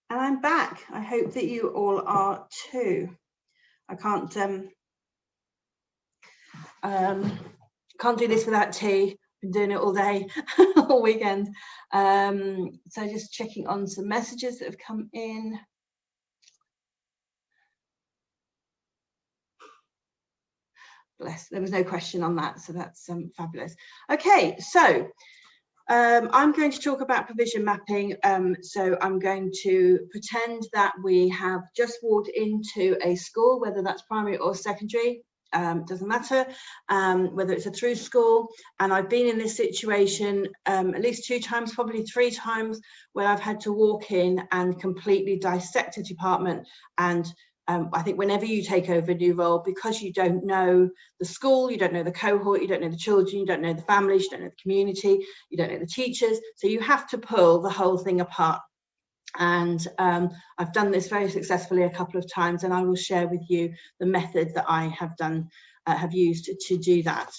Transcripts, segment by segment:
And I'm back. I hope that you all are too. I can't do this without tea. Been doing it all day, all weekend. So just checking on some messages that have come in. Bless, there was no question on that, so that's fabulous. Okay, so I'm going to talk about provision mapping. So I'm going to pretend that we have just walked into a school, whether that's primary or secondary, doesn't matter, whether it's a through school, and I've been in this situation at least 2 times, probably 3 times, where I've had to walk in and completely dissect a department. And I think whenever you take over a new role, because you don't know the school, you don't know the cohort, you don't know the children, you don't know the families, you don't know the community, you don't know the teachers, so you have to pull the whole thing apart. And I've done this very successfully a couple of times, and I will share with you the method that I have used to do that.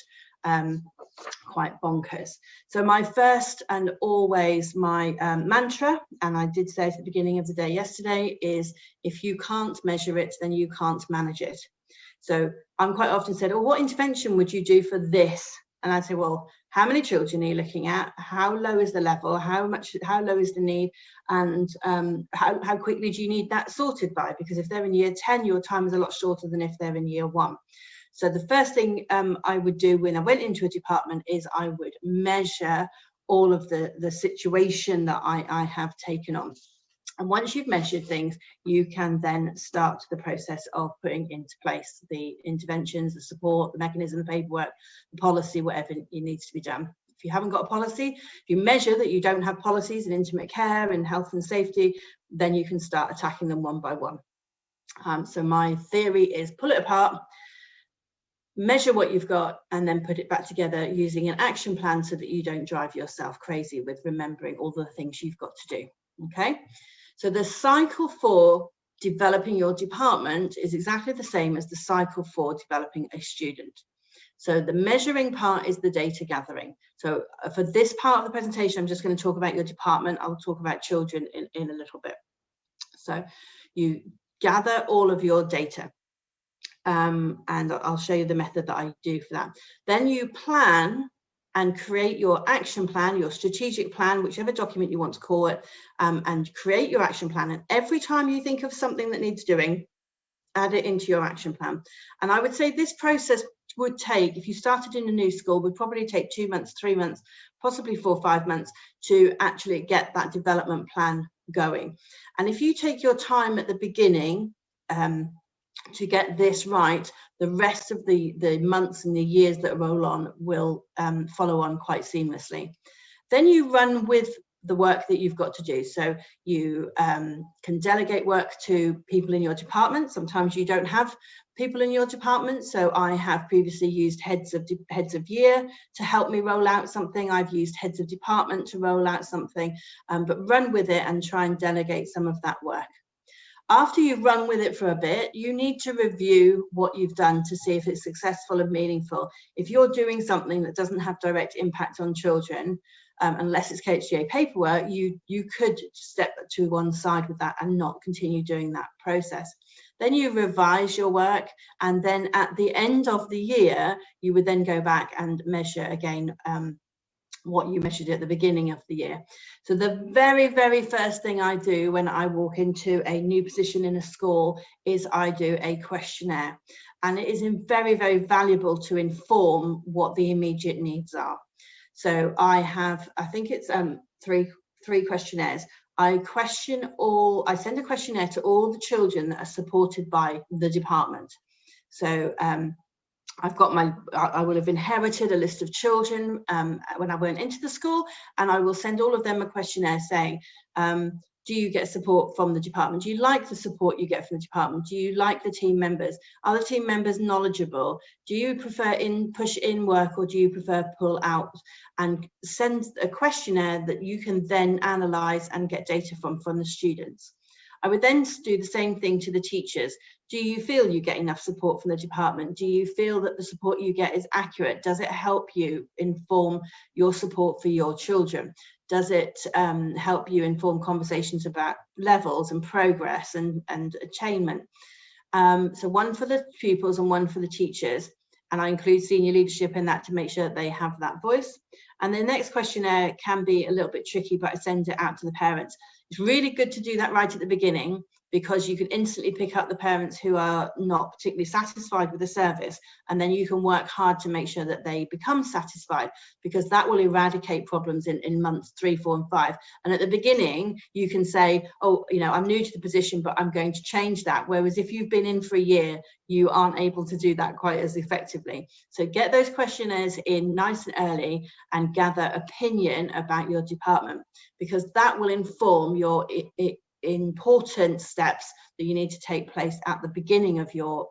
Quite bonkers. So my first and always my mantra, and I did say it at the beginning of the day yesterday, is if you can't measure it, then you can't manage it. So I'm quite often said, oh, what intervention would you do for this? And I'd say, well, how many children are you looking at? How low is the level? How low is the need? And how quickly do you need that sorted by? Because if they're in year 10, your time is a lot shorter than if they're in year 1. So the first thing I would do when I went into a department is I would measure all of the situation that I have taken on. And once you've measured things, you can then start the process of putting into place the interventions, the support, the mechanism, the paperwork, the policy, whatever needs to be done. If you haven't got a policy, if you measure that you don't have policies in intimate care and health and safety, then you can start attacking them one by one. So my theory is pull it apart, measure what you've got, and then put it back together using an action plan so that you don't drive yourself crazy with remembering all the things you've got to do. Okay, so the cycle for developing your department is exactly the same as the cycle for developing a student. So the measuring part is the data gathering. So for this part of the presentation, I'm just going to talk about your department. I'll talk about children in a little bit. So you gather all of your data. And I'll show you the method that I do for that. Then you plan and create your action plan, your strategic plan, whichever document you want to call it, and create your action plan. And every time you think of something that needs doing, add it into your action plan. And I would say this process would take, if you started in a new school, would probably take 2 months, 3 months, possibly 4 or 5 months to actually get that development plan going. And if you take your time at the beginning, to get this right, the rest of the months and the years that roll on will follow on quite seamlessly. Then you run with the work that you've got to do. So you can delegate work to people in your department. Sometimes you don't have people in your department. So I have previously used heads of year to help me roll out something. I've used heads of department to roll out something, but run with it and try and delegate some of that work. After you've run with it for a bit, you need to review what you've done to see if it's successful and meaningful. If you're doing something that doesn't have direct impact on children, unless it's KHDA paperwork, you could step to one side with that and not continue doing that process. Then you revise your work, and then at the end of the year, you would then go back and measure again what you measured at the beginning of the year. So the very, very first thing I do when I walk into a new position in a school is I do a questionnaire, and it is very, very valuable to inform what the immediate needs are. So I have, I think it's three questionnaires. I send a questionnaire to all the children that are supported by the department. So I've got I will have inherited a list of children when I went into the school, and I will send all of them a questionnaire saying, do you get support from the department? Do you like the support you get from the department? Do you like the team members? Are the team members knowledgeable? Do you prefer push in work, or do you prefer pull out? And send a questionnaire that you can then analyze and get data from the students. I would then do the same thing to the teachers. Do you feel you get enough support from the department? Do you feel that the support you get is accurate? Does it help you inform your support for your children? Does it help you inform conversations about levels and progress and attainment? So one for the pupils and one for the teachers. And I include senior leadership in that to make sure that they have that voice. And the next questionnaire can be a little bit tricky, but I send it out to the parents. It's really good to do that right at the beginning, because you can instantly pick up the parents who are not particularly satisfied with the service, and then you can work hard to make sure that they become satisfied, because that will eradicate problems in months 3, 4, and 5. And at the beginning, you can say, oh, you know, I'm new to the position, but I'm going to change that. Whereas if you've been in for a year, you aren't able to do that quite as effectively. So get those questionnaires in nice and early and gather opinion about your department, because that will inform your important steps that you need to take place at the beginning of your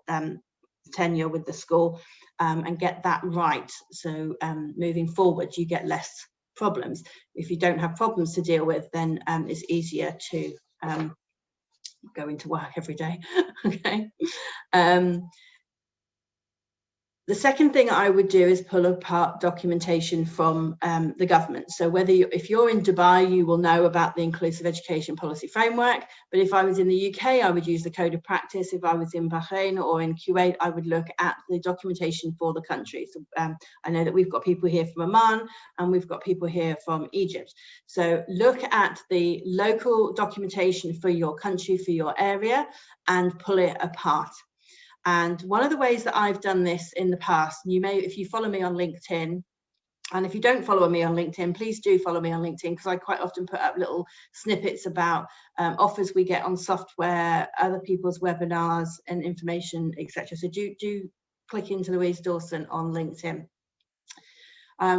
tenure with the school, and get that right. So moving forward, you get less problems. If you don't have problems to deal with, then it's easier to go into work every day. Okay. The second thing I would do is pull apart documentation from the government. So if you're in Dubai, you will know about the Inclusive Education Policy Framework. But if I was in the UK, I would use the Code of Practice. If I was in Bahrain or in Kuwait, I would look at the documentation for the country. So I know that we've got people here from Oman and we've got people here from Egypt. So look at the local documentation for your country, for your area, and pull it apart. And one of the ways that I've done this in the past, you may, if you follow me on LinkedIn, and if you don't follow me on LinkedIn, please do follow me on LinkedIn, because I quite often put up little snippets about offers we get on software, other people's webinars and information, etc. So do click into Louise Dawson on LinkedIn.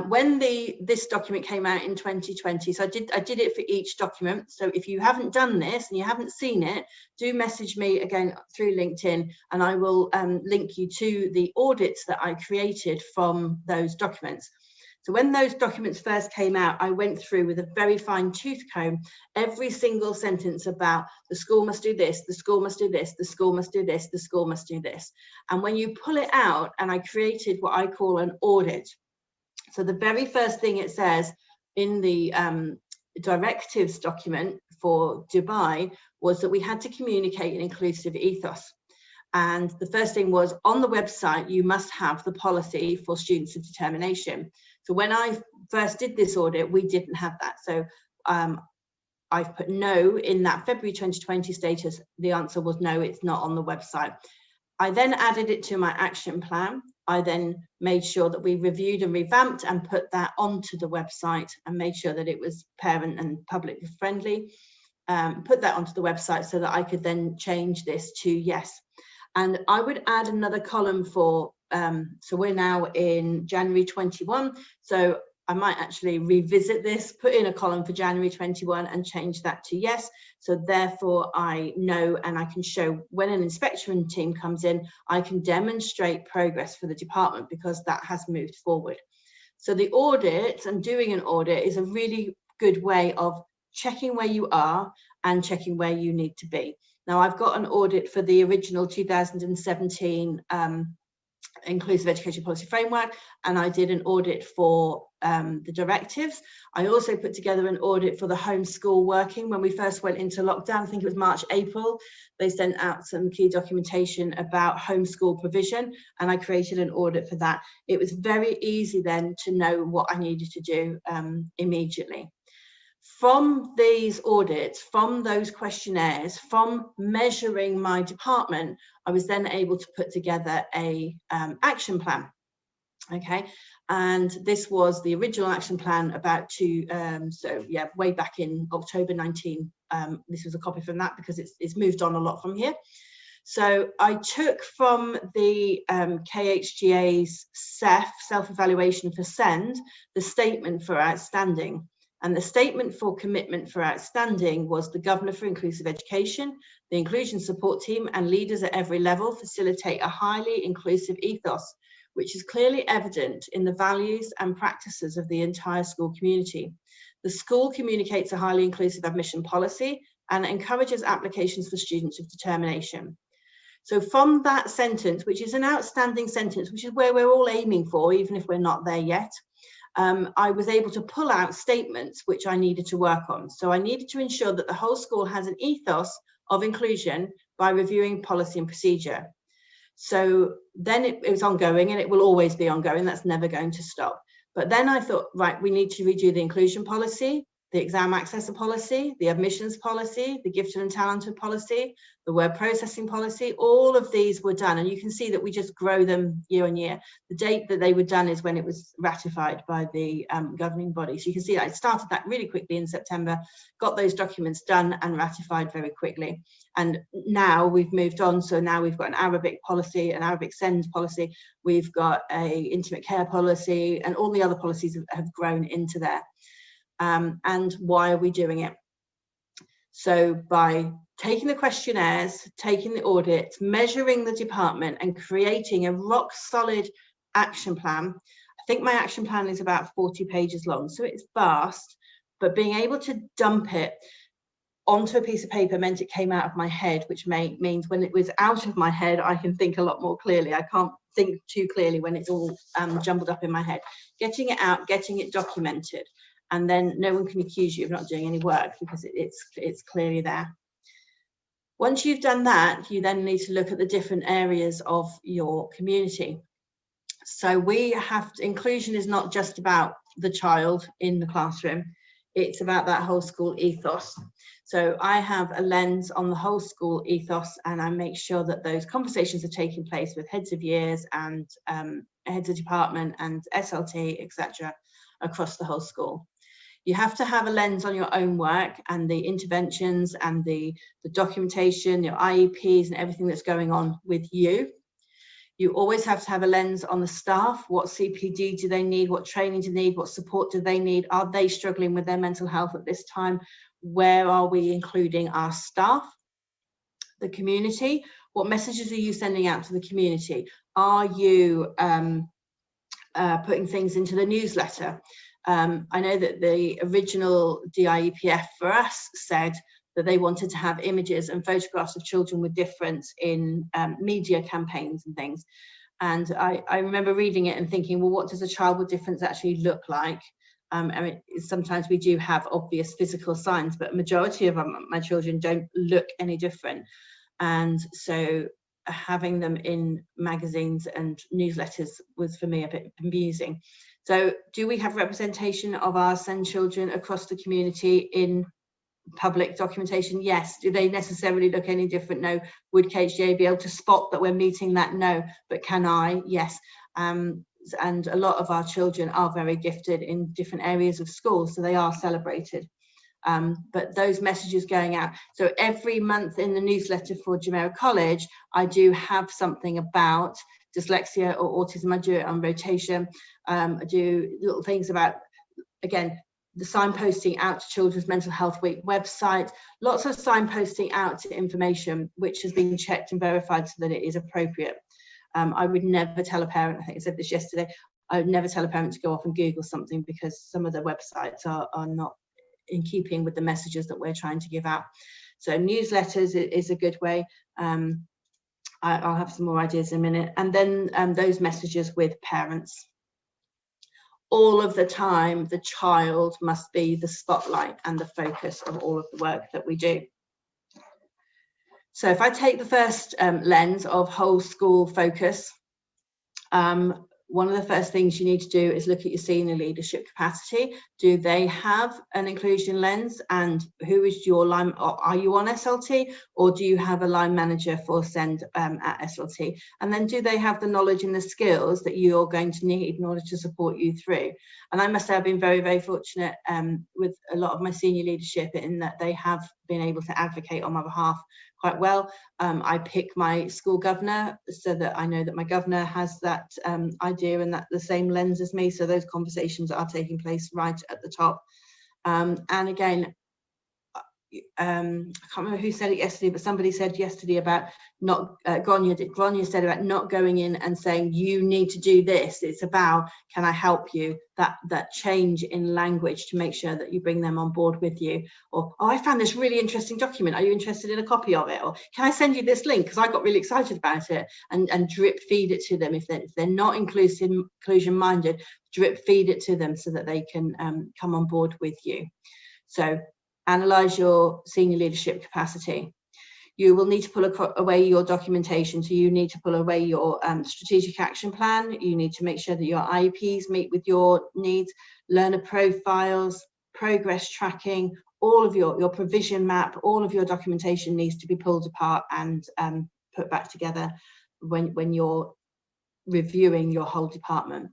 When this document came out in 2020, so I did it for each document. So if you haven't done this and you haven't seen it, do message me again through LinkedIn, and I will link you to the audits that I created from those documents. So when those documents first came out, I went through with a very fine tooth comb every single sentence about the school must do this, the school must do this, the school must do this, the school must do this. And when you pull it out, and I created what I call an audit. So the very first thing it says in the directives document for Dubai was that we had to communicate an inclusive ethos. And the first thing was, on the website, you must have the policy for students of determination. So when I first did this audit, we didn't have that. So I've put no in that February 2020 status. The answer was no, it's not on the website. I then added it to my action plan. I then made sure that we reviewed and revamped and put that onto the website and made sure that it was parent and public friendly. Put that onto the website so that I could then change this to yes. And I would add another column for, so we're now in January 21. So I might actually revisit this, put in a column for January 21 and change that to yes. So therefore I know, and I can show when an inspection team comes in, I can demonstrate progress for the department because that has moved forward. So the audit and doing an audit is a really good way of checking where you are and checking where you need to be. Now I've got an audit for the original 2017 Inclusive Education Policy Framework, and I did an audit for the directives. I also put together an audit for the homeschool working. When we first went into lockdown, I think it was March, April, they sent out some key documentation about homeschool provision, and I created an audit for that. It was very easy then to know what I needed to do immediately. From these audits, from those questionnaires, from measuring my department, I was then able to put together a action plan. Okay, and this was the original action plan about way back in October 19. This was a copy from that because it's moved on a lot from here. So I took from the KHGA's self-evaluation for SEND, the statement for outstanding. And the statement for commitment for outstanding was the Governor for Inclusive Education, the inclusion support team and leaders at every level facilitate a highly inclusive ethos, which is clearly evident in the values and practices of the entire school community. The school communicates a highly inclusive admission policy and encourages applications for students of determination. So from that sentence, which is an outstanding sentence, which is where we're all aiming for, even if we're not there yet, I was able to pull out statements which I needed to work on. So I needed to ensure that the whole school has an ethos of inclusion by reviewing policy and procedure. So then it was ongoing, and it will always be ongoing. That's never going to stop. But then I thought, right, we need to redo the inclusion policy, the exam accessor policy, the admissions policy, the gifted and talented policy, the word processing policy. All of these were done, and you can see that we just grow them year on year. The date that they were done is when it was ratified by the governing body. So you can see that I started that really quickly in September, got those documents done and ratified very quickly. And now we've moved on. So now we've got an Arabic policy, an Arabic SEND policy, we've got a intimate care policy, and all the other policies have grown into there. And why are we doing it? So by taking the questionnaires, taking the audits, measuring the department, and creating a rock solid action plan. I think my action plan is about 40 pages long, so it's vast, but being able to dump it onto a piece of paper meant it came out of my head, which means when it was out of my head, I can think a lot more clearly. I can't think too clearly when it's all jumbled up in my head. Getting it out, getting it documented, and then no one can accuse you of not doing any work because it's clearly there. Once you've done that, you then need to look at the different areas of your community. So inclusion is not just about the child in the classroom, it's about that whole school ethos. So I have a lens on the whole school ethos, and I make sure that those conversations are taking place with heads of years and heads of department and SLT, etc., across the whole school. You have to have a lens on your own work and the interventions and the documentation, your IEPs and everything that's going on with you. You always have to have a lens on the staff. What CPD do they need? What training do they need? What support do they need? Are they struggling with their mental health at this time? Where are we including our staff? The community. What messages are you sending out to the community? Are you putting things into the newsletter? I know that the original DIEPF for us said that they wanted to have images and photographs of children with difference in media campaigns and things. And I remember reading it and thinking, well, what does a child with difference actually look like? I mean, sometimes we do have obvious physical signs, but a majority of my children don't look any different. And so having them in magazines and newsletters was for me a bit amusing. So do we have representation of our SEND children across the community in public documentation? Yes. Do they necessarily look any different? No. Would KHDA be able to spot that we're meeting that? No. But can I? Yes. And a lot of our children are very gifted in different areas of school, so they are celebrated. But those messages going out. So every month in the newsletter for Jumeirah College, I do have something about dyslexia or autism. I do it on rotation. I do little things about, again, the signposting out to Children's Mental Health Week website, lots of signposting out to information which has been checked and verified so that it is appropriate. I would never tell a parent, I think I said this yesterday, I would never tell a parent to go off and Google something because some of the websites are not in keeping with the messages that we're trying to give out. So newsletters is a good way. I'll have some more ideas in a minute. And then those messages with parents. All of the time, the child must be the spotlight and the focus of all of the work that we do. So if I take the first lens of whole school focus, one of the first things you need to do is look at your senior leadership capacity. Do they have an inclusion lens, and who is your line? Are you on SLT, or do you have a line manager for SEND at SLT? And then do they have the knowledge and the skills that you're going to need in order to support you through? And I must say I've been very, very fortunate with a lot of my senior leadership in that they have been able to advocate on my behalf quite well. I pick my school governor so that I know that my governor has that idea and that the same lens as me, so those conversations are taking place right at the top. And again, I can't remember who said it yesterday, but somebody said yesterday about not, Grania said about not going in and saying, you need to do this. It's about, can I help you? That change in language to make sure that you bring them on board with you. Or, oh, I found this really interesting document. Are you interested in a copy of it? Or can I send you this link? Because I got really excited about it. And drip feed it to them. If they're not inclusion minded, drip feed it to them so that they can come on board with you. So analyze your senior leadership capacity. You will need to pull away your documentation. So you need to pull away your strategic action plan. You need to make sure that your IEPs meet with your needs, learner profiles, progress tracking, all of your provision map, all of your documentation needs to be pulled apart and put back together when you're reviewing your whole department.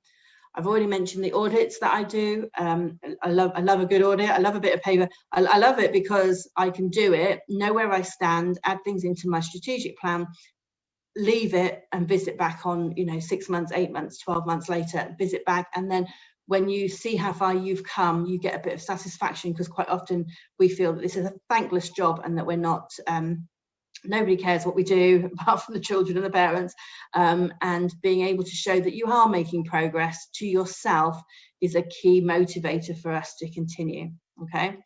I've already mentioned the audits that I do. I love a good audit. I love a bit of paper. I love it because I can do it, know where I stand, add things into my strategic plan, leave it and visit back on, 6 months, 8 months, 12 months later, visit back. And then when you see how far you've come, you get a bit of satisfaction, because quite often we feel that this is a thankless job and that we're not, nobody cares what we do apart from the children and the parents, and being able to show that you are making progress to yourself is a key motivator for us to continue. Okay.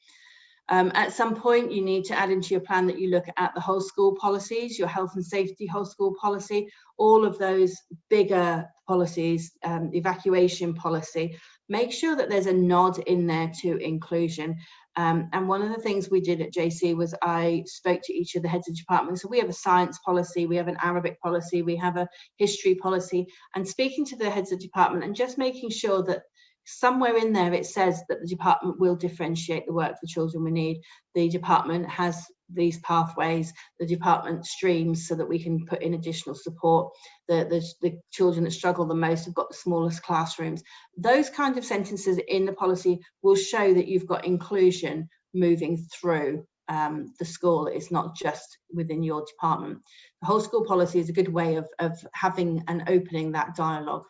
At some point you need to add into your plan that you look at the whole school policies, your health and safety whole school policy, all of those bigger policies, evacuation policy. Make sure that there's a nod in there to inclusion. And one of the things we did at JC was I spoke to each of the heads of departments. So we have a science policy, we have an Arabic policy, we have a history policy, and speaking to the heads of department and just making sure that somewhere in there it says that the department will differentiate the work for children we need. The department has these pathways, the department streams so that we can put in additional support. The children that struggle the most have got the smallest classrooms. Those kinds of sentences in the policy will show that you've got inclusion moving through the school. It's not just within your department. The whole school policy is a good way of having and opening that dialogue.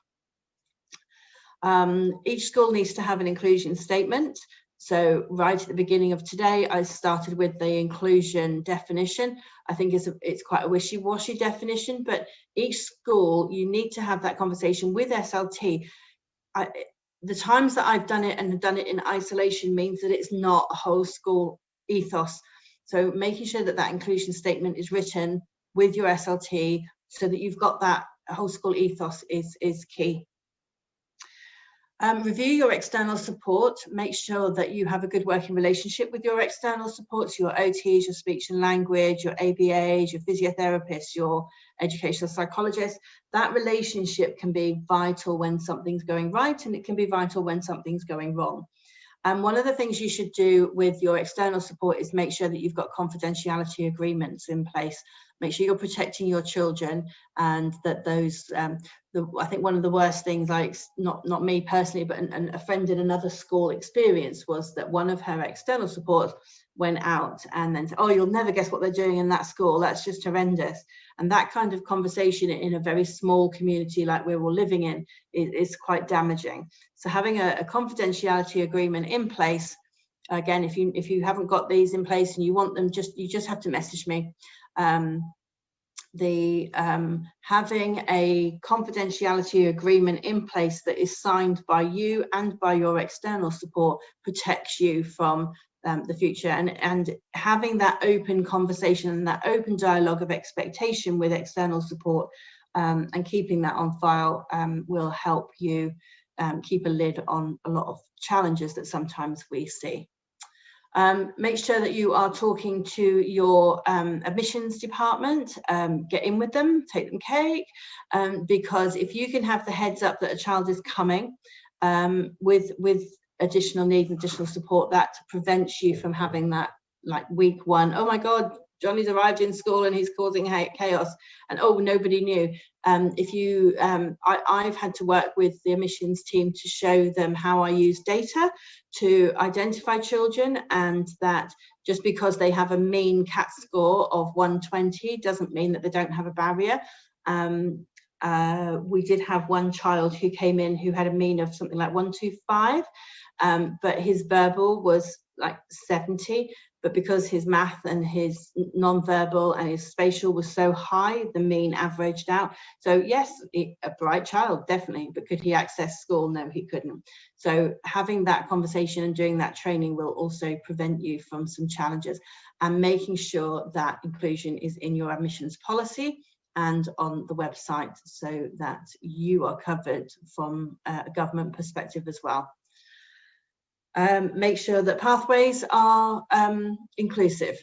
Each school needs to have an inclusion statement. So right at the beginning of today, I started with the inclusion definition. I think it's quite a wishy-washy definition, but each school, you need to have that conversation with SLT. The times that I've done it and done it in isolation means that it's not a whole school ethos. So making sure that that inclusion statement is written with your SLT so that you've got that whole school ethos is key. Review your external support. Make sure that you have a good working relationship with your external supports, your OTs, your speech and language, your ABAs, your physiotherapists, your educational psychologists. That relationship can be vital when something's going right, and it can be vital when something's going wrong. And one of the things you should do with your external support is make sure that you've got confidentiality agreements in place. Make sure you're protecting your children, and that those, I think one of the worst things, like not me personally, but a friend in another school experience, was that one of her external support went out and then said, oh, you'll never guess what they're doing in that school. That's just horrendous. And that kind of conversation in a very small community like we're all living in is quite damaging. So having a confidentiality agreement in place, again, if you haven't got these in place and you want them, you just have to message me. Having a confidentiality agreement in place that is signed by you and by your external support protects you from the future, and having that open conversation and that open dialogue of expectation with external support and keeping that on file will help you keep a lid on a lot of challenges that sometimes we see. Make sure that you are talking to your admissions department, get in with them, take them cake, because if you can have the heads up that a child is coming with additional needs and additional support, that prevents you from having that, like, week one, oh my God, Johnny's arrived in school and he's causing chaos, and oh, nobody knew. I've had to work with the admissions team to show them how I use data to identify children, and that just because they have a mean CAT score of 120 doesn't mean that they don't have a barrier. We did have one child who came in who had a mean of something like 125, but his verbal was like 70. but because his math and his non-verbal and his spatial was so high, the mean averaged out. So yes, a bright child, definitely, but could he access school? No, he couldn't. So having that conversation and doing that training will also prevent you from some challenges, and making sure that inclusion is in your admissions policy and on the website, so that you are covered from a government perspective as well. Make sure that pathways are inclusive.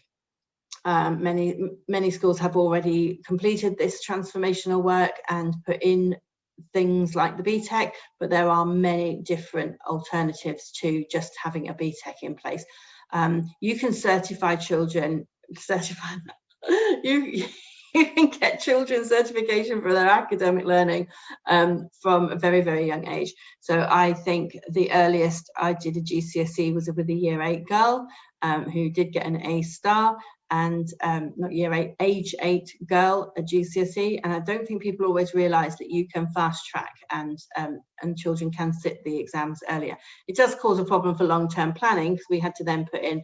Many schools have already completed this transformational work and put in things like the BTEC, but there are many different alternatives to just having a BTEC in place. You can certify children, you can get children certification for their academic learning from a very, very young age. So I think the earliest I did a GCSE was with a year 8 girl who did get an A star, and not year 8, age 8 girl, a GCSE. And I don't think people always realise that you can fast track and children can sit the exams earlier. It does cause a problem for long-term planning, because we had to then put in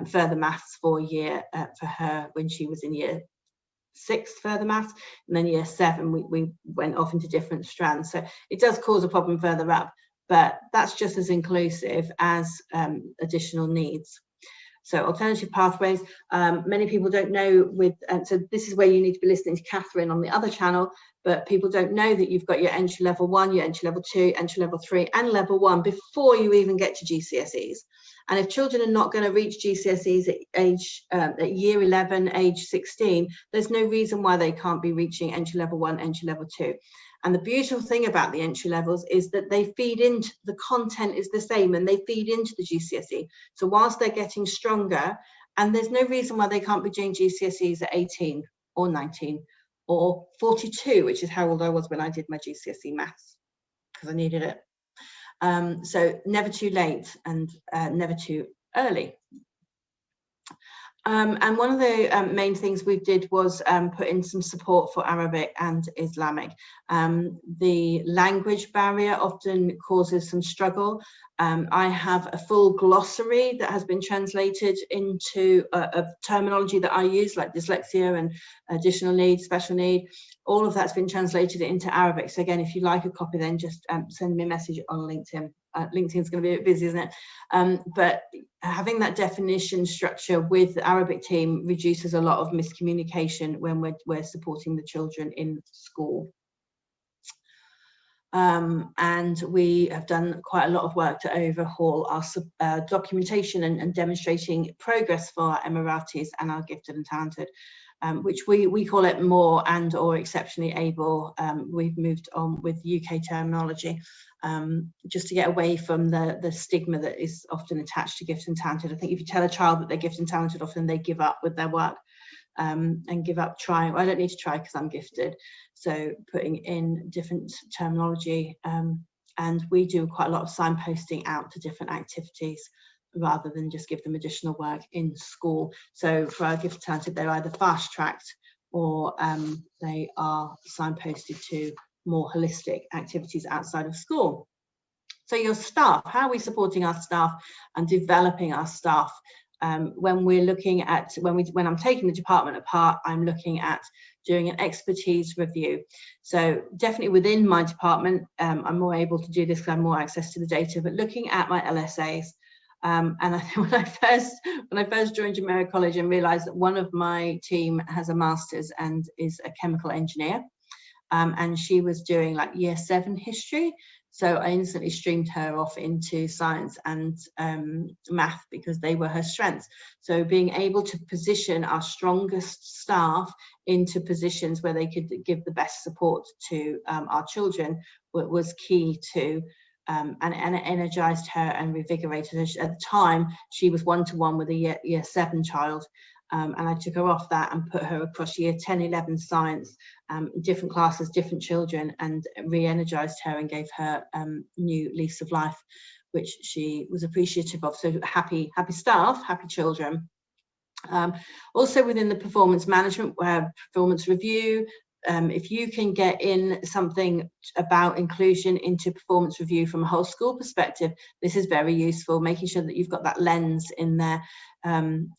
further maths for her when she was in year 6, further maths, and then year 7 we went off into different strands. So it does cause a problem further up, but that's just as inclusive as additional needs. So alternative pathways, many people don't know so this is where you need to be listening to Catherine on the other channel, but people don't know that you've got your entry level 1, your entry level 2, entry level 3 and level 1 before you even get to GCSEs. And if children are not going to reach GCSEs at year 11, age 16, there's no reason why they can't be reaching entry level 1, entry level 2. And the beautiful thing about the entry levels is that they feed into, the content is the same and they feed into the GCSE. So whilst they're getting stronger, and there's no reason why they can't be doing GCSEs at 18 or 19 or 42, which is how old I was when I did my GCSE maths, because I needed it. So never too late and never too early. And one of the main things we did was put in some support for Arabic and Islamic. The language barrier often causes some struggle. I have a full glossary that has been translated into a terminology that I use, like dyslexia and additional need, special need. All of that's been translated into Arabic. So again, if you'd like a copy, then just send me a message on LinkedIn. LinkedIn's going to be a bit busy, isn't it? But having that definition structure with the Arabic team reduces a lot of miscommunication when we're supporting the children in school. And we have done quite a lot of work to overhaul our documentation and demonstrating progress for our Emiratis and our gifted and talented, which we call it more and or exceptionally able. We've moved on with UK terminology, just to get away from the stigma that is often attached to gifted and talented. I think if you tell a child that they're gifted and talented, often they give up with their work and give up trying. Well, I don't need to try because I'm gifted. So putting in different terminology, and we do quite a lot of signposting out to different activities rather than just give them additional work in school. So for our gifted and talented, they're either fast tracked or they are signposted to more holistic activities outside of school. So your staff, how are we supporting our staff and developing our staff? When we're looking at, when I'm taking the department apart, I'm looking at doing an expertise review. So definitely within my department, I'm more able to do this because I have more access to the data, but looking at my LSAs. And I think when I first joined Jumeirah College and realized that one of my team has a master's and is a chemical engineer, and she was doing like year 7 history. So I instantly streamed her off into science and math because they were her strengths. So being able to position our strongest staff into positions where they could give the best support to our children was key to, and it energized her and revigorated her. At the time, she was one-to-one with a year 7 child. And I took her off that and put her across year 10, 11 science, different classes, different children, and re-energized her and gave her new lease of life, which she was appreciative of. So happy staff, happy children. Also within the performance management, performance review, if you can get in something about inclusion into performance review from a whole school perspective, this is very useful, making sure that you've got that lens in there.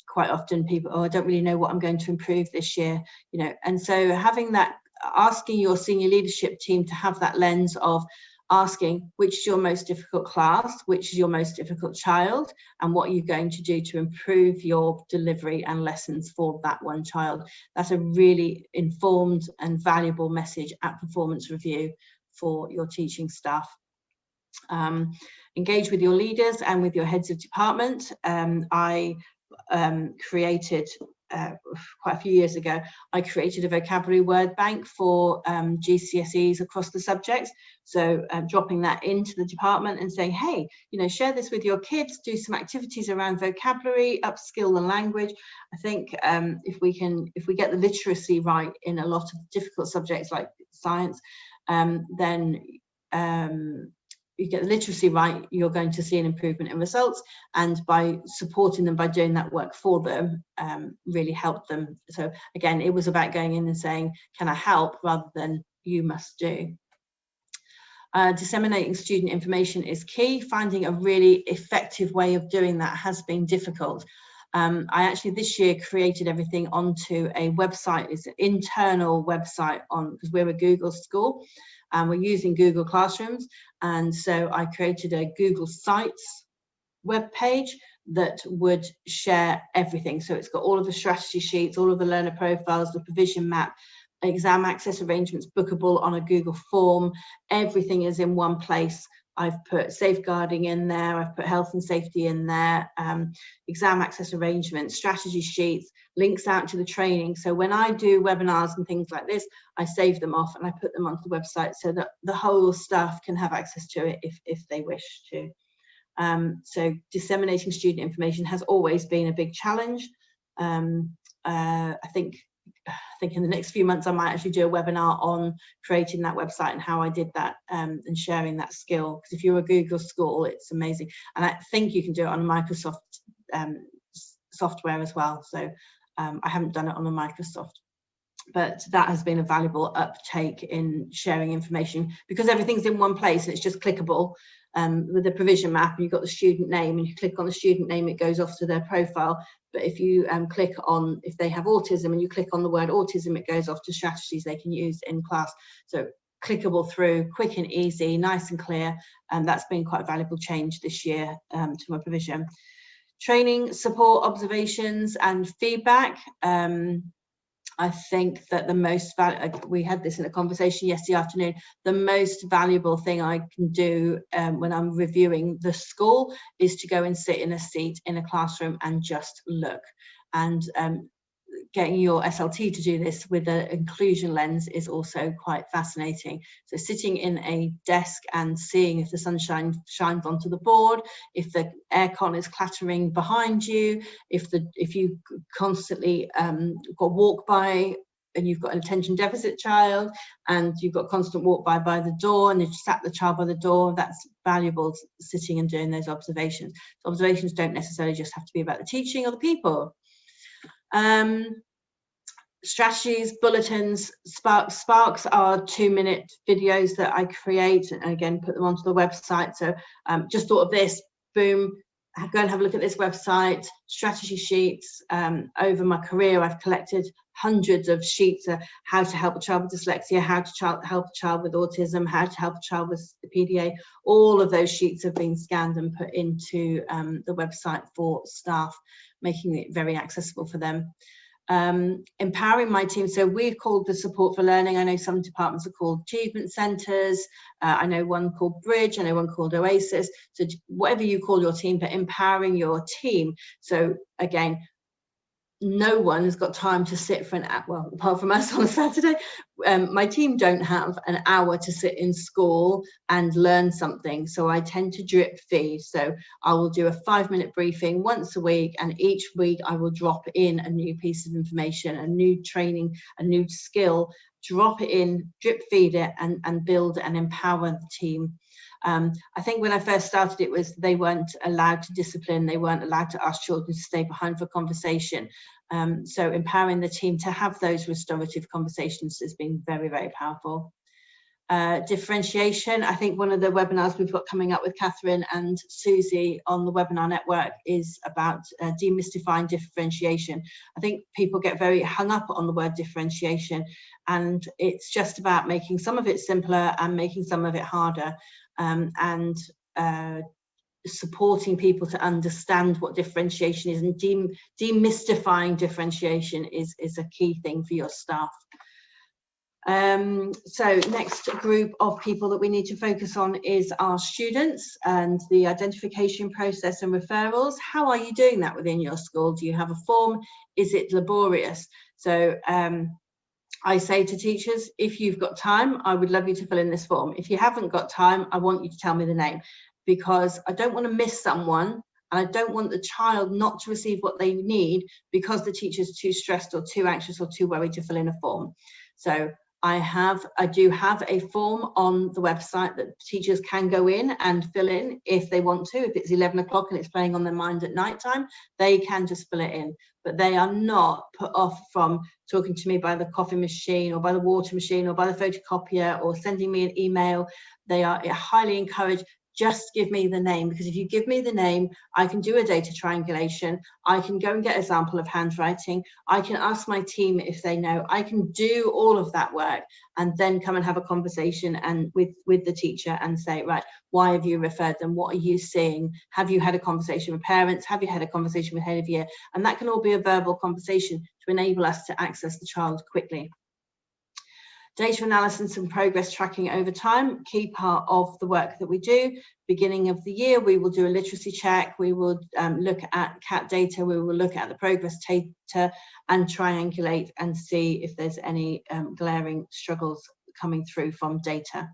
quite often people, oh, I don't really know what I'm going to improve this year, you know. And so having that, asking your senior leadership team to have that lens of asking which is your most difficult class, which is your most difficult child, and what are you going to do to improve your delivery and lessons for that one child. That's a really informed and valuable message at performance review for your teaching staff. Engage with your leaders and with your heads of department. I created quite a few years ago, I created a vocabulary word bank for GCSEs across the subjects. So dropping that into the department and saying, hey, you know, share this with your kids, do some activities around vocabulary, upskill the language. I think if we get the literacy right in a lot of difficult subjects like science, then you get the literacy right, you're going to see an improvement in results, and by supporting them, by doing that work for them, really help them. So again, it was about going in and saying, can I help, rather than you must do. Disseminating student information is key. Finding a really effective way of doing that has been difficult. I actually this year created everything onto a website. It's an internal website because we're a Google school. We're using Google Classrooms, and so I created a Google Sites web page that would share everything. So it's got all of the strategy sheets, all of the learner profiles, the provision map, exam access arrangements bookable on a Google form. Everything is in one place. I've put safeguarding in there, I've put health and safety in there, exam access arrangements, strategy sheets, links out to the training. So when I do webinars and things like this, I save them off and I put them onto the website so that the whole staff can have access to it if they wish to. So disseminating student information has always been a big challenge. I think in the next few months I might actually do a webinar on creating that website and how I did that, and sharing that skill, because if you're a Google school, it's amazing. And I think you can do it on Microsoft software as well. So I haven't done it on a Microsoft, but that has been a valuable uptake in sharing information, because everything's in one place and it's just clickable. With the provision map, you've got the student name, and you click on the student name, it goes off to their profile. But if you click on, if they have autism, and you click on the word autism, it goes off to strategies they can use in class. So clickable through, quick and easy, nice and clear, and that's been quite a valuable change this year to my provision. Training, support, observations and feedback. I think that the most we had this in a conversation yesterday afternoon, the most valuable thing I can do when I'm reviewing the school is to go and sit in a seat in a classroom and just look. And getting your SLT to do this with an inclusion lens is also quite fascinating. So sitting in a desk and seeing if the sunshine shines onto the board, if the aircon is clattering behind you, if you constantly got walk by and you've got an attention deficit child and you've got constant walk by the door and you've sat the child by the door, that's valuable, sitting and doing those observations. So observations don't necessarily just have to be about the teaching or the people. Strategies, bulletins, sparks are 2-minute videos that I create and again put them onto the website. So just thought of this, boom, go and have a look at this website. Strategy sheets. Over my career, I've collected hundreds of sheets of how to help a child with dyslexia, how to help a child with autism, how to help a child with the PDA. All of those sheets have been scanned and put into the website for staff, making it very accessible for them. Empowering my team. So we've called the support for learning. I know some departments are called achievement centres. I know one called Bridge. I know one called Oasis. So whatever you call your team, but empowering your team. So again, no one has got time to sit for an hour, well, apart from us on a Saturday. My team don't have an hour to sit in school and learn something. So I tend to drip feed. So I will do a 5-minute briefing once a week, and each week I will drop in a new piece of information, a new training, a new skill, drop it in, drip feed it, and build and empower the team. I think when I first started, it was they weren't allowed to discipline, they weren't allowed to ask children to stay behind for conversation. So empowering the team to have those restorative conversations has been very, very powerful. Differentiation. I think one of the webinars we've got coming up with Catherine and Susie on the webinar network is about demystifying differentiation. I think people get very hung up on the word differentiation, and it's just about making some of it simpler and making some of it harder, and supporting people to understand what differentiation is, and demystifying differentiation is a key thing for your staff. So next group of people that we need to focus on is our students and the identification process and referrals. How are you doing that within your school? Do you have a form? Is it laborious? So I say to teachers, if you've got time, I would love you to fill in this form. If you haven't got time, I want you to tell me the name, because I don't want to miss someone, and I don't want the child not to receive what they need because the teacher's too stressed or too anxious or too worried to fill in a form. So I do have a form on the website that teachers can go in and fill in if they want to. If it's 11 o'clock and it's playing on their mind at night time, they can just fill it in. But they are not put off from talking to me by the coffee machine or by the water machine or by the photocopier or sending me an email. They are highly encouraged. Just give me the name, because if you give me the name, I can do a data triangulation. I can go and get a sample of handwriting. I can ask my team if they know. I can do all of that work and then come and have a conversation and with the teacher and say, right, why have you referred them? What are you seeing? Have you had a conversation with parents? Have you had a conversation with head of year? And that can all be a verbal conversation to enable us to access the child quickly. Data analysis and progress tracking over time, key part of the work that we do. Beginning of the year, we will do a literacy check. We will look at CAT data. We will look at the progress data and triangulate and see if there's any glaring struggles coming through from data.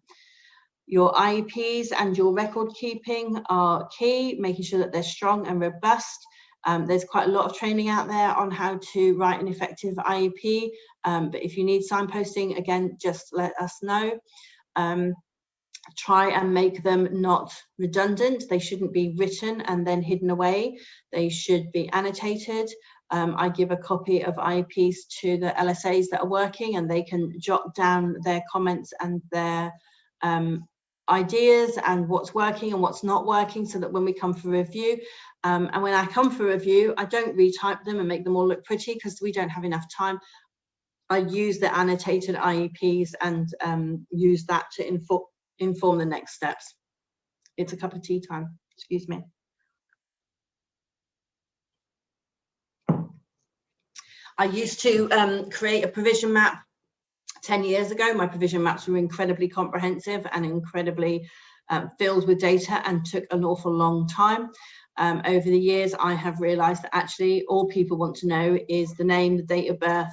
Your IEPs and your record keeping are key, making sure that they're strong and robust. There's quite a lot of training out there on how to write an effective IEP, but if you need signposting, again, just let us know. Try and make them not redundant. They shouldn't be written and then hidden away. They should be annotated. I give a copy of IEPs to the LSAs that are working, and they can jot down their comments and their ideas and what's working and what's not working, so that when we come for review, and when I come for review, I don't retype them and make them all look pretty because we don't have enough time. I use the annotated IEPs and use that to inform the next steps. It's a cup of tea time, excuse me. I used to create a provision map 10 years ago. My provision maps were incredibly comprehensive and incredibly filled with data and took an awful long time. Over the years, I have realized that actually all people want to know is the name, the date of birth,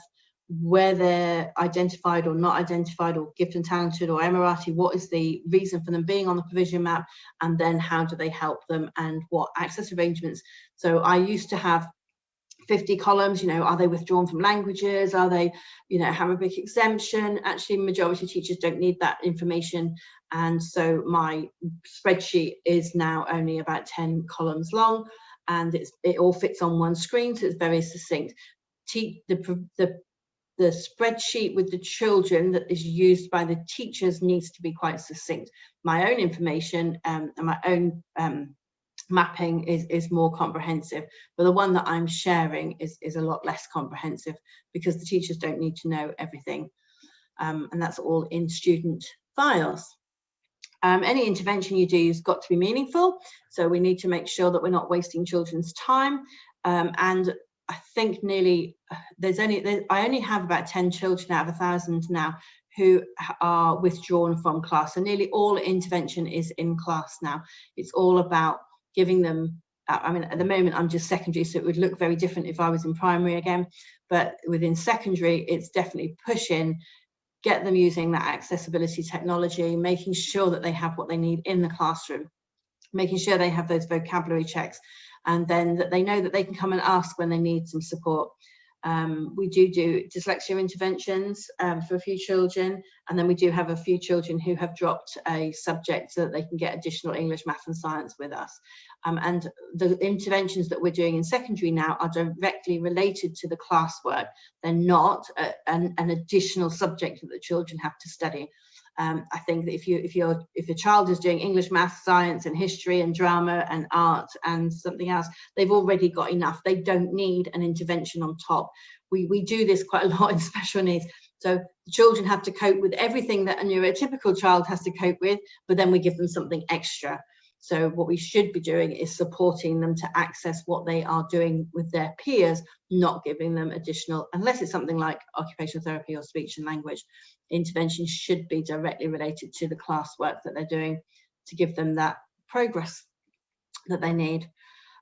where they're identified or not identified, or gifted and talented or Emirati, what is the reason for them being on the provision map, and then how do they help them and what access arrangements. So I used to have 50 columns, are they withdrawn from languages? Are they, Arabic exemption? Actually, majority of teachers don't need that information. And so my spreadsheet is now only about 10 columns long, and it all fits on one screen, so it's very succinct. The spreadsheet with the children that is used by the teachers needs to be quite succinct. My own information and my own mapping is more comprehensive, but the one that I'm sharing is a lot less comprehensive because the teachers don't need to know everything, and that's all in student files. Any intervention you do has got to be meaningful, so we need to make sure that we're not wasting children's time, and I think I only have about 10 children out of 1,000 now who are withdrawn from class, so nearly all intervention is in class now. It's all about giving them, at the moment I'm just secondary, so it would look very different if I was in primary again, but within secondary it's definitely push in, get them using that accessibility technology, making sure that they have what they need in the classroom, making sure they have those vocabulary checks, and then that they know that they can come and ask when they need some support. We do dyslexia interventions for a few children, and then we do have a few children who have dropped a subject so that they can get additional English, math and science with us. And the interventions that we're doing in secondary now are directly related to the classwork. They're not an additional subject that the children have to study. I think that if your child is doing English, maths, science and history and drama and art and something else, they've already got enough. They don't need an intervention on top. We do this quite a lot in special needs. So the children have to cope with everything that a neurotypical child has to cope with, but then we give them something extra. So what we should be doing is supporting them to access what they are doing with their peers, not giving them additional, unless it's something like occupational therapy or speech and language. Intervention should be directly related to the classwork that they're doing to give them that progress that they need.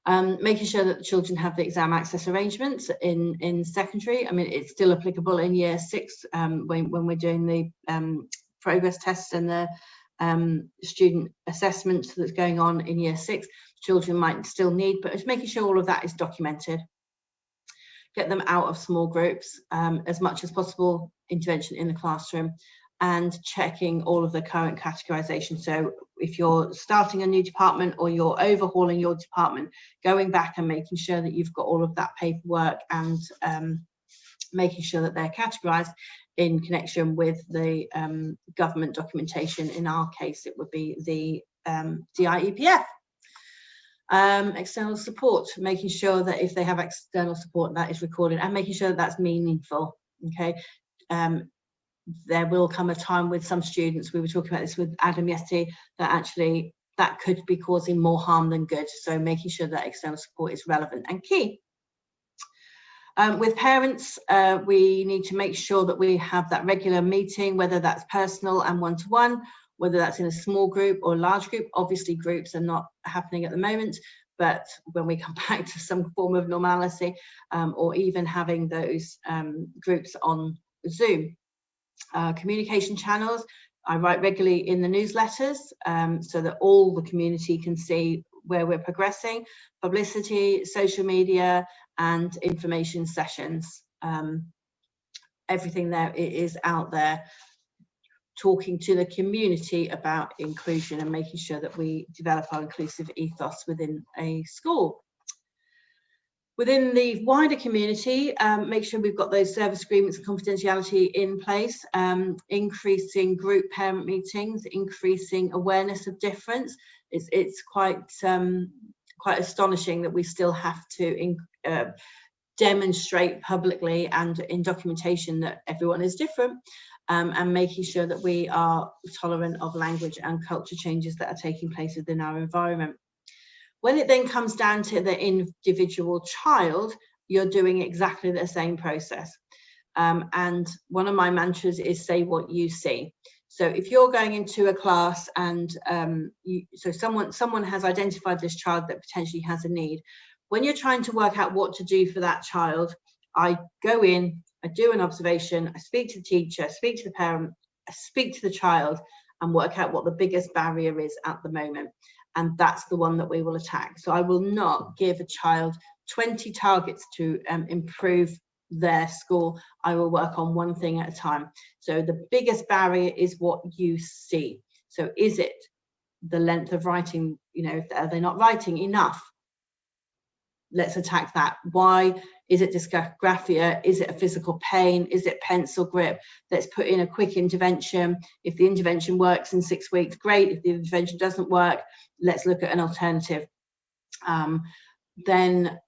Making sure that the children have the exam access arrangements in secondary. I mean, it's still applicable in year 6 when we're doing the progress tests and the student assessments that's going on in year 6. Children might still need, but it's making sure all of that is documented. Get them out of small groups, as much as possible, intervention in the classroom, and checking all of the current categorization. So if you're starting a new department or you're overhauling your department, going back and making sure that you've got all of that paperwork and making sure that they're categorized in connection with the government documentation. In our case, it would be the DIEPF. External support, making sure that if they have external support, that is recorded, and making sure that that's meaningful. Okay. There will come a time with some students, we were talking about this with Adam yesterday, that actually that could be causing more harm than good. So making sure that external support is relevant and key. With parents, we need to make sure that we have that regular meeting, whether that's personal and one-to-one, whether that's in a small group or a large group. Obviously groups are not happening at the moment, but when we come back to some form of normality, or even having those groups on Zoom. Communication channels, I write regularly in the newsletters so that all the community can see where we're progressing. Publicity, social media and information sessions, everything there is out there, talking to the community about inclusion and making sure that we develop our inclusive ethos within a school. Within the wider community, make sure we've got those service agreements and confidentiality in place, increasing group parent meetings, increasing awareness of difference. It's quite astonishing that we still have to demonstrate publicly and in documentation that everyone is different, and making sure that we are tolerant of language and culture changes that are taking place within our environment. When it then comes down to the individual child, you're doing exactly the same process. And one of my mantras is say what you see. So if you're going into a class and someone has identified this child that potentially has a need, when you're trying to work out what to do for that child, I go in, I do an observation, I speak to the teacher, I speak to the parent, I speak to the child and work out what the biggest barrier is at the moment. And that's the one that we will attack. So I will not give a child 20 targets to improve their school. I will work on one thing at a time. So the biggest barrier is what you see. So is it the length of writing? You know, are they not writing enough? Let's attack that. Why? Is it dysgraphia? Is it a physical pain? Is it pencil grip? Let's put in a quick intervention. If the intervention works in 6 weeks, great. If the intervention doesn't work, let's look at an alternative.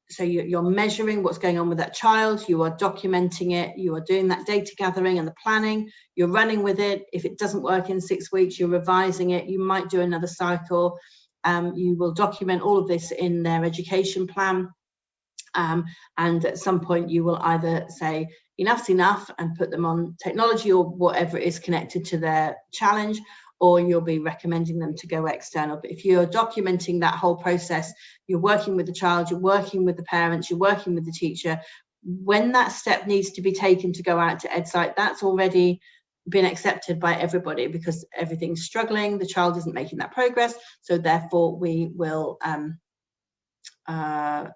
So you're measuring what's going on with that child, you are documenting it, you are doing that data gathering and the planning, you're running with it. If it doesn't work in 6 weeks, you're revising it, you might do another cycle. You will document all of this in their education plan. And at some point you will either say enough's enough and put them on technology or whatever is connected to their challenge, or you'll be recommending them to go external. But if you're documenting that whole process, you're working with the child, you're working with the parents, you're working with the teacher. When that step needs to be taken to go out to EdSite, that's already been accepted by everybody because everything's struggling, the child isn't making that progress, so therefore we will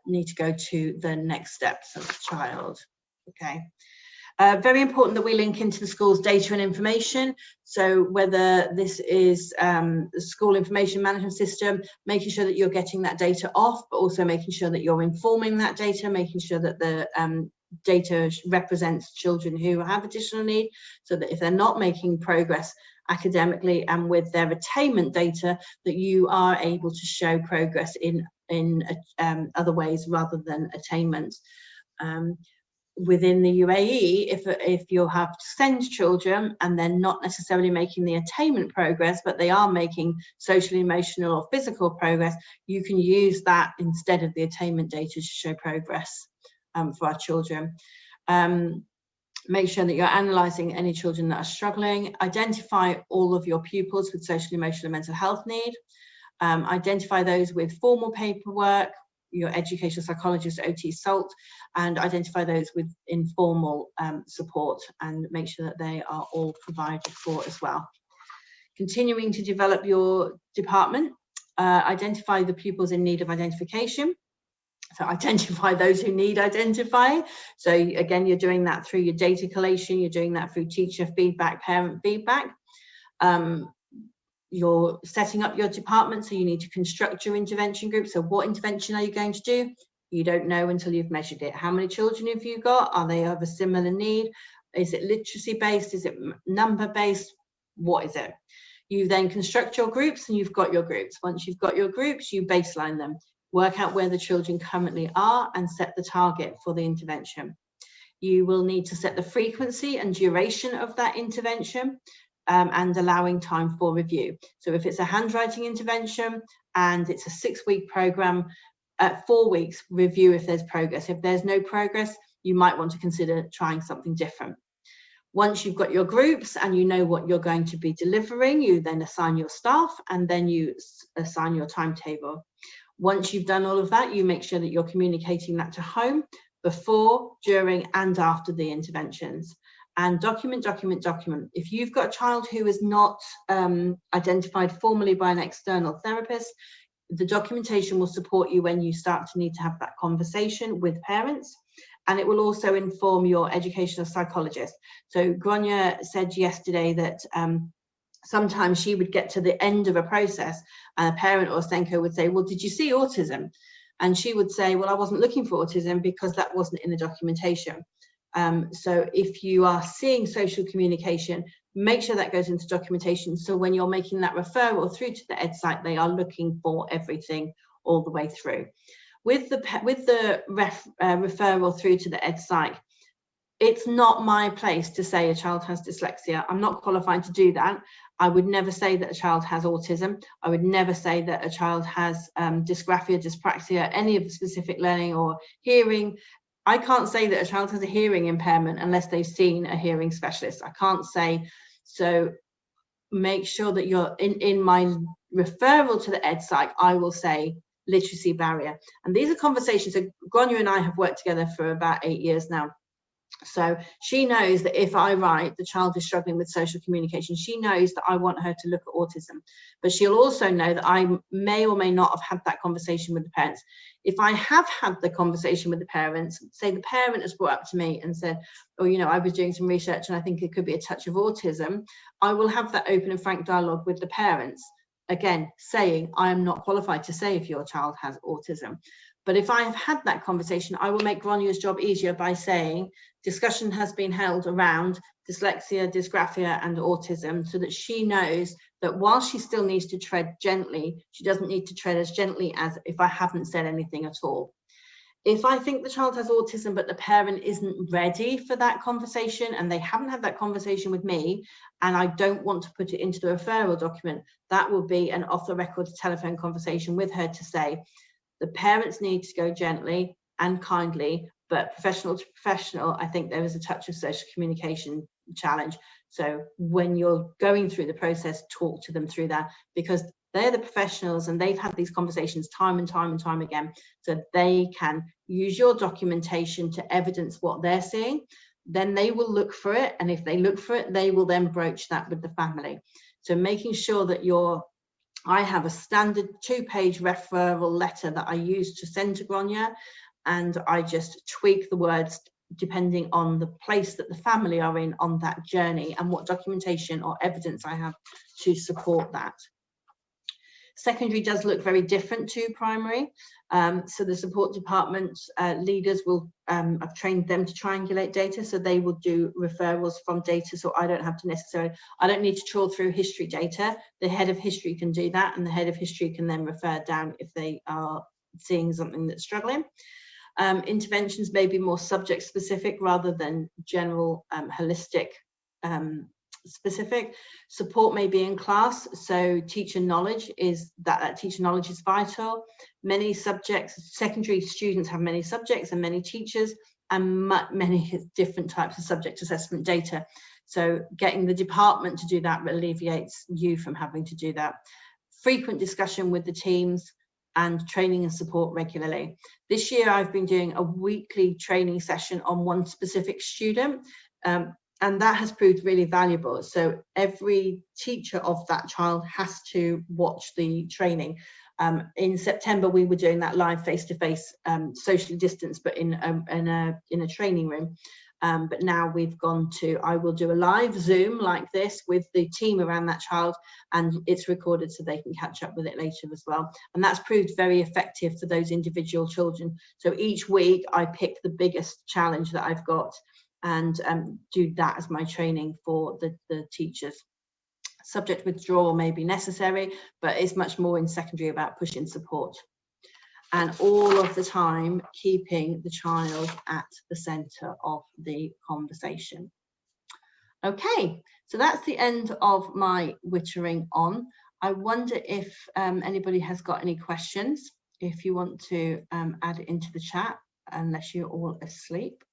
need to go to the next steps of the child. Okay. Very important that we link into the school's data and information. So whether this is the school information management system, making sure that you're getting that data off, but also making sure that you're informing that data, making sure that the data represents children who have additional need, so that if they're not making progress academically and with their attainment data, that you are able to show progress in other ways rather than attainment. Within the UAE, if you have SEND children and they're not necessarily making the attainment progress, but they are making social, emotional or physical progress, you can use that instead of the attainment data to show progress for our children. Make sure that you're analysing any children that are struggling. Identify all of your pupils with social, emotional and mental health need. Identify those with formal paperwork, your educational psychologist, OT, SALT, and identify those with informal support, and make sure that they are all provided for as well. Continuing to develop your department, identify the pupils in need of identification. So identify those who need identifying. So again, you're doing that through your data collation, you're doing that through teacher feedback, parent feedback. You're setting up your department, so you need to construct your intervention group. So what intervention are you going to do? You don't know until you've measured it. How many children have you got? Are they of a similar need? Is it literacy based? Is it number based? What is it? You then construct your groups, and you've got your groups. Once you've got your groups, you baseline them, work out where the children currently are, and set the target for the intervention. You will need to set the frequency and duration of that intervention, and allowing time for review. So if it's a handwriting intervention and it's a 6-week program, at 4 weeks, review if there's progress. If there's no progress, you might want to consider trying something different. Once you've got your groups and you know what you're going to be delivering, you then assign your staff, and then you assign your timetable. Once you've done all of that, you make sure that you're communicating that to home before, during, and after the interventions. And document. If you've got a child who is not identified formally by an external therapist, the documentation will support you when you start to need to have that conversation with parents, and it will also inform your educational psychologist. So Grania said yesterday that sometimes she would get to the end of a process and a parent or Senko would say, well, did you see autism? And she would say, well, I wasn't looking for autism because that wasn't in the documentation. So if you are seeing social communication, make sure that goes into documentation. So when you're making that referral through to the ed site, they are looking for everything all the way through. With the referral through to the ed site, it's not my place to say a child has dyslexia. I'm not qualified to do that. I would never say that a child has autism. I would never say that a child has dysgraphia, dyspraxia, any of the specific learning or hearing. I can't say that a child has a hearing impairment unless they've seen a hearing specialist. I can't say. So make sure that you're in my referral to the ed psych, I will say literacy barrier. And these are conversations that Grania and I have worked together for about 8 years now. So she knows that if I write the child is struggling with social communication, she knows that I want her to look at autism, but she'll also know that I may or may not have had that conversation with the parents. If I have had the conversation with the parents, say the parent has brought up to me and said, oh, you know, I was doing some research and I think it could be a touch of autism, I will have that open and frank dialogue with the parents, again saying I am not qualified to say if your child has autism. But if I have had that conversation, I will make Grania's job easier by saying discussion has been held around dyslexia, dysgraphia and autism, so that she knows that while she still needs to tread gently, she doesn't need to tread as gently as if I haven't said anything at all. If I think the child has autism, but the parent isn't ready for that conversation and they haven't had that conversation with me, and I don't want to put it into the referral document, that will be an off the record telephone conversation with her to say, the parents need to go gently and kindly, but professional to professional, I think there is a touch of social communication challenge. So when you're going through the process, talk to them through that, because they're the professionals and they've had these conversations time and time again. So they can use your documentation to evidence what they're seeing. Then they will look for it. And if they look for it, they will then broach that with the family. So making sure that I have a standard 2-page referral letter that I use to send to Grania, and I just tweak the words depending on the place that the family are in on that journey and what documentation or evidence I have to support that. Secondary does look very different to primary. So the support department leaders will, I've trained them to triangulate data, so they will do referrals from data, so I don't have to necessarily, I don't need to trawl through history data. The head of history can do that, and the head of history can then refer down if they are seeing something that's struggling. Interventions may be more subject specific rather than general holistic specific. Support may be in class, so teacher knowledge is teacher knowledge is vital. Many subjects, secondary students have many subjects and many teachers and many different types of subject assessment data. So getting the department to do that alleviates you from having to do that. Frequent discussion with the teams and training and support regularly. This year I've been doing a weekly training session on one specific student, and that has proved really valuable. So every teacher of that child has to watch the training. In September we were doing that live face-to-face, socially distanced, but in a training room. But now we've gone to, I will do a live Zoom like this with the team around that child, and it's recorded so they can catch up with it later as well. And that's proved very effective for those individual children. So each week I pick the biggest challenge that I've got and do that as my training for the teachers. Subject withdrawal may be necessary, but it's much more in secondary about pushing support. And all of the time keeping the child at the centre of the conversation. Okay, so that's the end of my wittering on. I wonder if anybody has got any questions, if you want to add it into the chat, unless you're all asleep,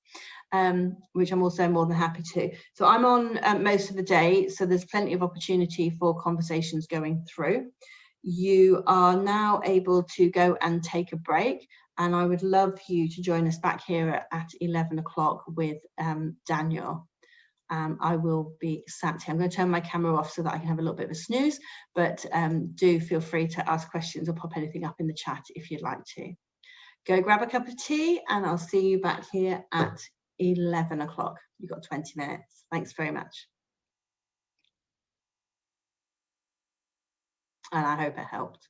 which I'm also more than happy to. So I'm on most of the day, so there's plenty of opportunity for conversations going through. You are now able to go and take a break, and I would love you to join us back here at 11 o'clock with Daniel. I will be sat here. I'm going to turn my camera off so that I can have a little bit of a snooze, but do feel free to ask questions or pop anything up in the chat if you'd like to. Go grab a cup of tea, and I'll see you back here at 11 o'clock. You've got 20 minutes. Thanks very much. And I hope it helped.